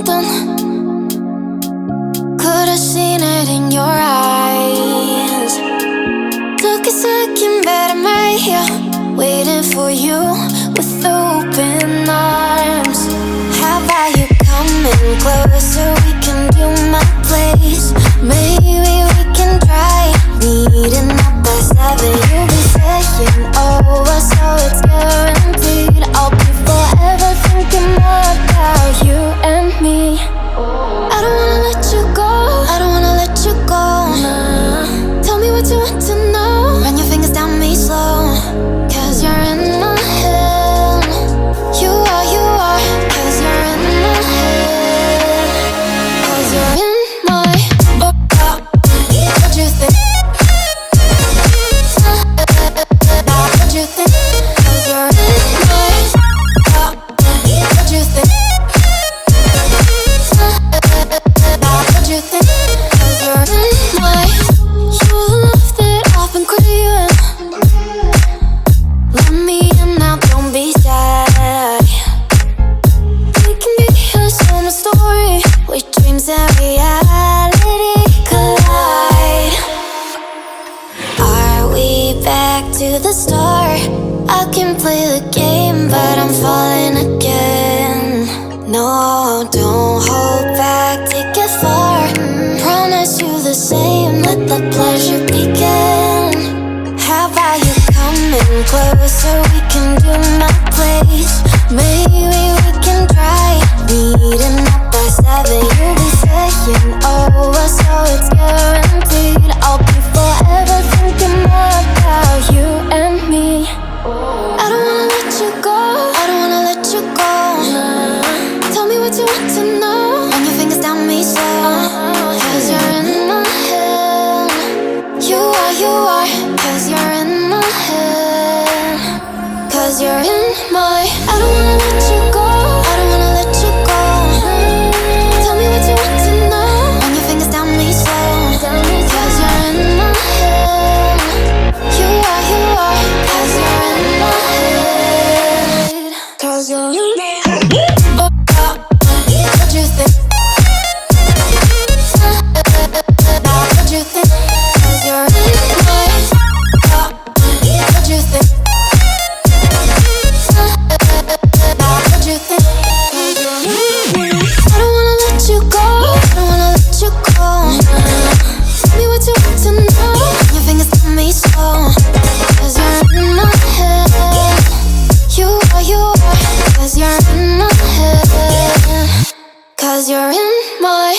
something. Could've seen it in your eyes. Took a second, but I'm right here, waiting for you with open arms. How about you coming closer? We can do my place. Maybe we can try meeting up by 7. You'll be saying over, so it's guaranteed. I'll be forever thinking more about you and me. I don't wanna let you go, I don't wanna let you go, nah. Tell me what you want to know, run your fingers down me slow. Cause you're in my head. You are, cause you're in my head. Cause you're in my what you think? What you think? Cause you're in my what you think? What you think? Cause you're in my. You're the love that I've been craving. Let me in now, don't be shy. We can get here, show my story, where dreams and reality collide. Are we back to the start? I can play the game, but I'm falling again. No, don't hold back, take it far. Promise you the same, let the pleasure begin. How about you coming closer? We can do my place. Maybe we can try meeting up by 7. You'll be saying over, so it's guaranteed. I'll be forever thinking more about you and me. I don't wanna let you go, I don't wanna let you go, nah. Tell me what you want to know, run your fingers down me slow. Cause you're in my head. You are, cause you're in my head. Cause you're in my. I don't wanna let you go, I don't wanna let you go. Tell me what you want to know, run your fingers down me slow. Cause you're in my head. You are, cause you're in my head. Cause you're in my head. What you think? What you think? Cause you're in my. What you think? What you think? Cause you're in my. I don't wanna let you go, I don't wanna let you go, nah. Tell me what you want to know, your fingers tell me slow. Cause you're in my head. You are, cause you're in my head. Cause you're in my.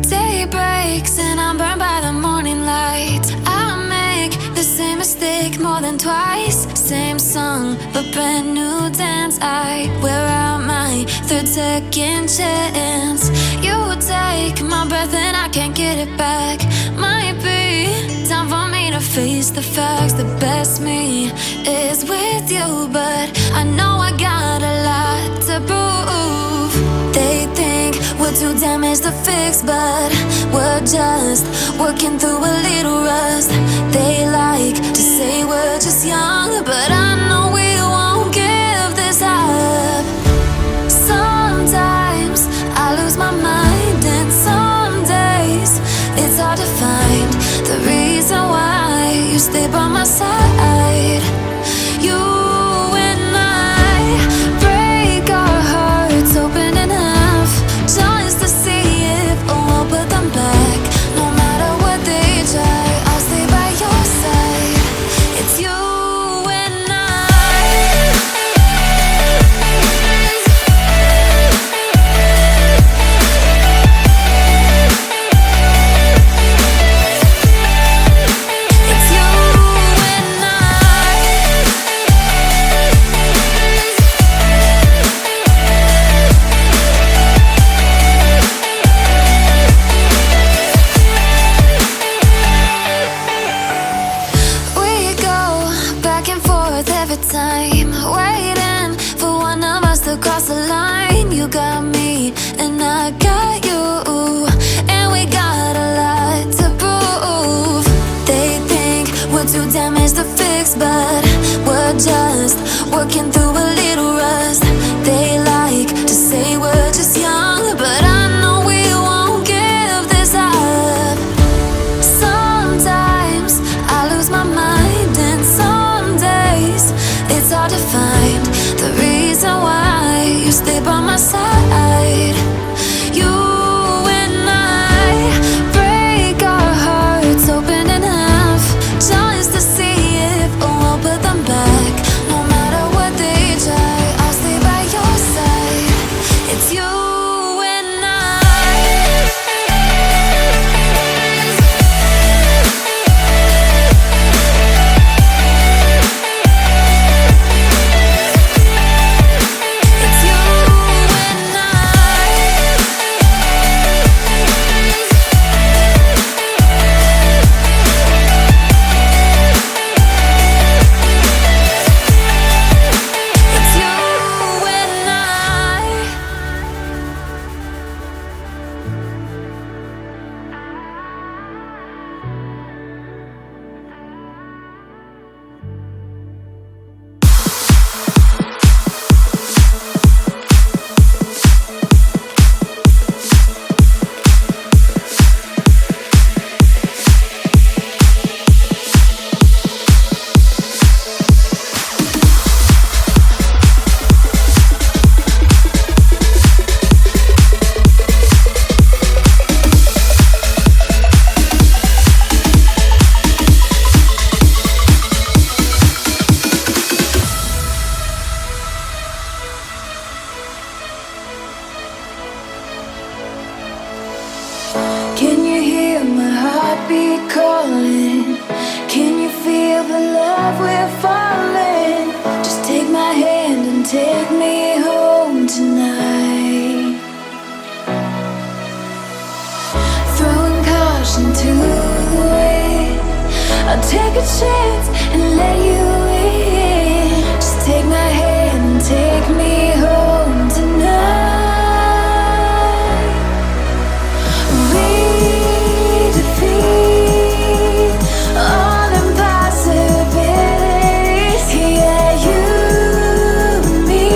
Day breaks and I'm burned by the morning light. I make the same mistake more than twice. Same song, but brand new dance. I wear out my third second chance. You take my breath and I can't get it back. Might be time for me to face the facts. The best me is with you, but I know I got a lot to prove. They think we're too damaged to fix, but we're just working through a little rust. They like to say we're just young, but I know we won't give this up. Sometimes I lose my mind, and some days it's hard to find the reason why you stay by my side. You and I break our hearts open in half, just to see if we'll put them back. No matter what they try, I'll stay by your side. It's you and I. heartbeat calling. Can you feel the love we're falling? Just take my hand and take me home tonight. Throwing caution to the wind, I'll take a chance and let you in. Just take my hand and take me home tonight. We defeat all impossibilities. Yeah, you and me,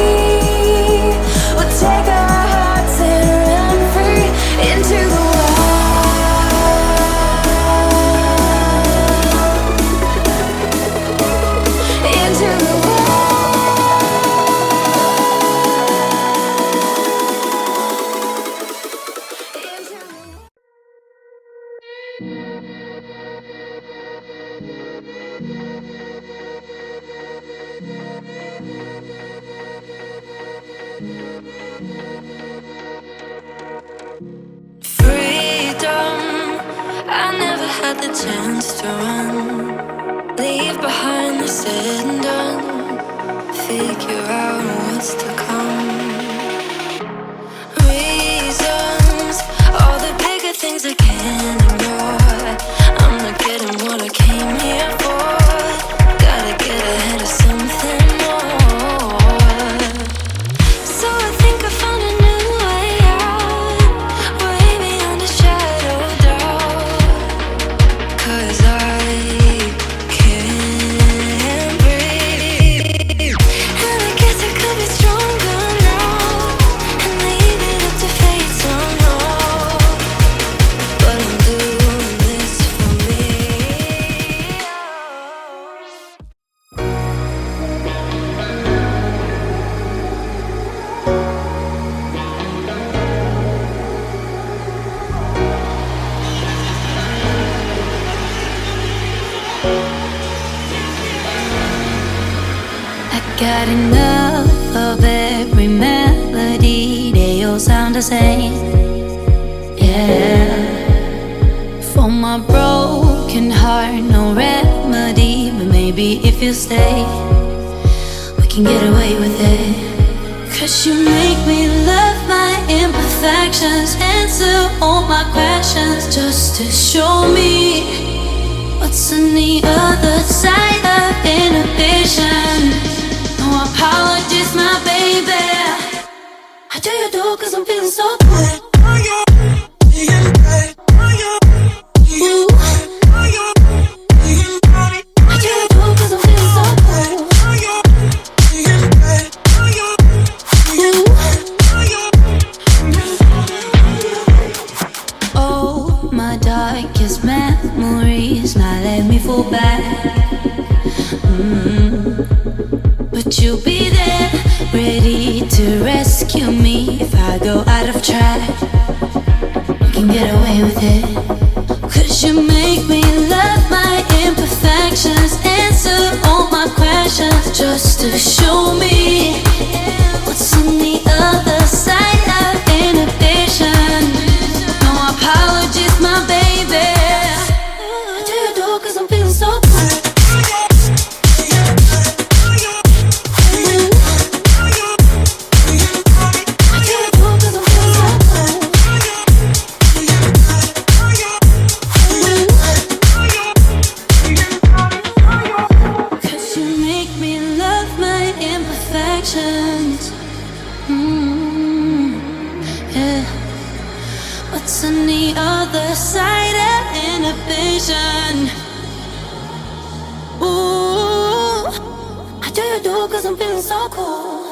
we'll take our hearts and run free into the freedom. I never had the chance to run, leave behind the said and done, figure out what's to come. Reasons, all the bigger things I can't ignore. I'm not getting what I came here for. Gotta get ahead of something more. So I think I found a new way out, way beyond a shadow of doubt. 'Cause I can't breathe, and I guess I could be stronger now and leave it up to fate somehow. But I'm doing this for me. I got enough of every melody, they all sound the same. Yeah, for my broken heart, no remedy. But maybe if you stay, we can get away with it. 'Cause you make me love my imperfections, answer all my questions, just to show me what's on the other side of inhibition. No apologies, my baby. I do you do 'cause I'm feeling so good. Ooh. I do you do 'cause I'm feeling so good. Ooh. Oh, my darkest memories now let me fall back. But you'll be there, ready to rescue me if I go out of track. You can get away with it. 'Cause you make me love my imperfections, answer all my questions, just to show me what's on the other side of inhibition. No apologies, my baby. I do you do 'cause I'm feeling so good. Yeah. What's on the other side of inhibition? Ooh, I do you do 'cause I'm feeling so cool.